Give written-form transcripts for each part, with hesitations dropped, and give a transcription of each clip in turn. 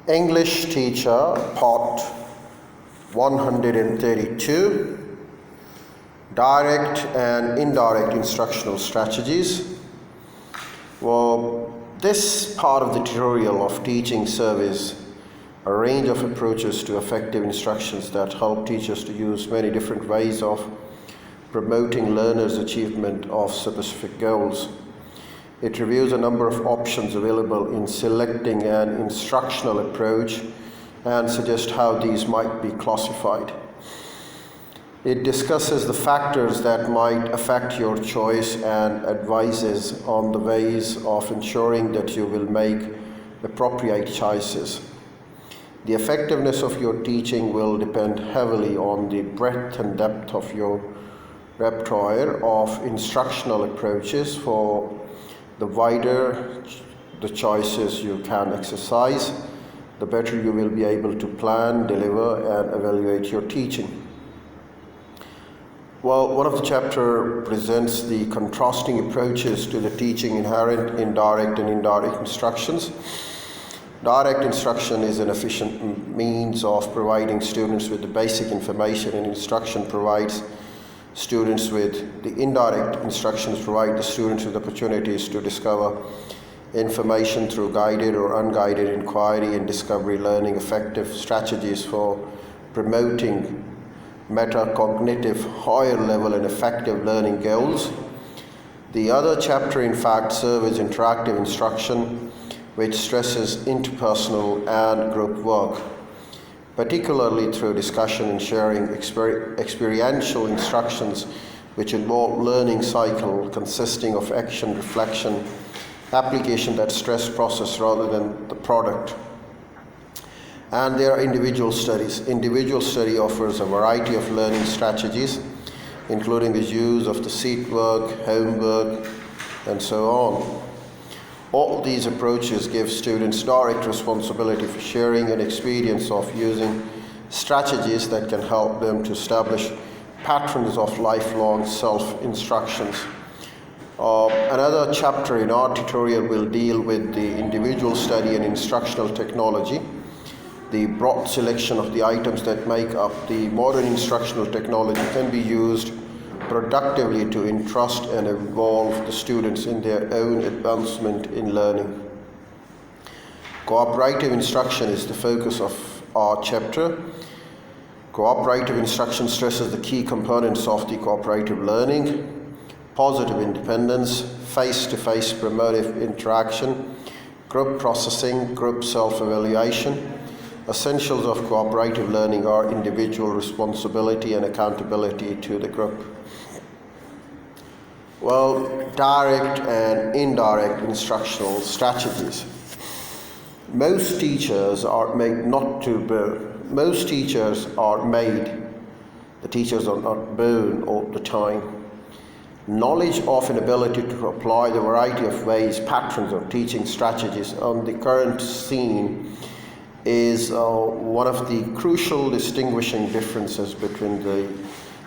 English Teacher, Part 132, Direct and Indirect Instructional Strategies. Well, this part of the tutorial of teaching service a range of approaches to effective instructions that help teachers to use many different ways of promoting learners' achievement of specific goals. It reviews a number of options available in selecting an instructional approach and suggests how these might be classified. It discusses the factors that might affect your choice and advises on the ways of ensuring that you will make appropriate choices. The effectiveness of your teaching will depend heavily on the breadth and depth of your repertoire of instructional approaches. For the wider the choices you can exercise, the better you will be able to plan, deliver, and evaluate your teaching. Well, one of the chapters presents the contrasting approaches to the teaching inherent in direct and indirect instructions. Direct instruction is an efficient means of providing students with the basic information, and instruction provides students with the indirect instructions provide the students with opportunities to discover information through guided or unguided inquiry and discovery learning, effective strategies for promoting metacognitive, higher level and effective learning goals. The other chapter, in fact, serves interactive instruction, which stresses interpersonal and group work, particularly through discussion and sharing experiential instructions, which involve learning cycle consisting of action, reflection, application, that stress process rather than the product. And there are individual studies. Individual study offers a variety of learning strategies, including the use of the seat work, homework, and so on. All these approaches give students direct responsibility for sharing an experience of using strategies that can help them to establish patterns of lifelong self-instructions. Another chapter in our tutorial will deal with the individual study and instructional technology. The broad selection of the items that make up the modern instructional technology can be used productively to entrust and involve the students in their own advancement in learning. Cooperative instruction is the focus of our chapter. Cooperative instruction stresses the key components of the cooperative learning: positive independence, face-to-face promotive interaction, group processing, group self-evaluation. Essentials of cooperative learning are individual responsibility and accountability to the group. Well, direct and indirect instructional strategies. Most teachers are made not to burn. Most teachers are made. The teachers are not born all the time. Knowledge of an ability to apply the variety of ways, patterns of teaching strategies on the current scene is one of the crucial distinguishing differences between the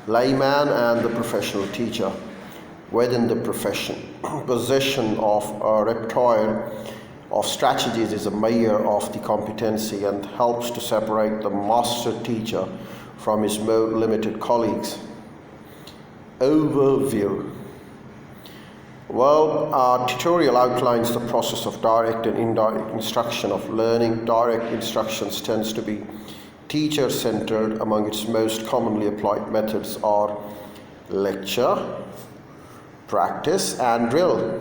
layman and the professional teacher. Within the profession, possession of a repertoire of strategies is a measure of the competency and helps to separate the master teacher from his more limited colleagues. Overview. Well, our tutorial outlines the process of direct and indirect instruction of learning. Direct instructions tends to be teacher-centered. Among its most commonly applied methods are lecture, practice, and drill.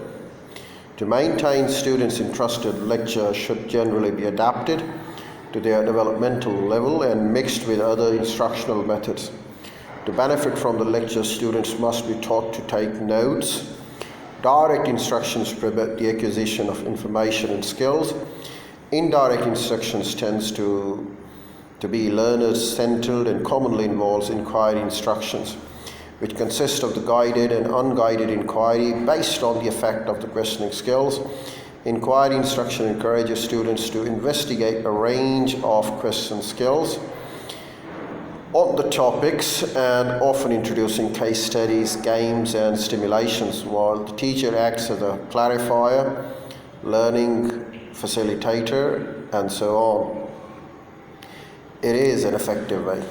To maintain students' interested, lecture should generally be adapted to their developmental level and mixed with other instructional methods. To benefit from the lecture, students must be taught to take notes. Direct instructions promote the acquisition of information and skills. Indirect instructions tends to be learner-centered and commonly involves inquiry instructions, which consist of the guided and unguided inquiry based on the effect of the questioning skills. Inquiry instruction encourages students to investigate a range of question skills on the topics and often introducing case studies, games, and stimulations, while the teacher acts as a clarifier, learning facilitator, and so on. it is an effective way.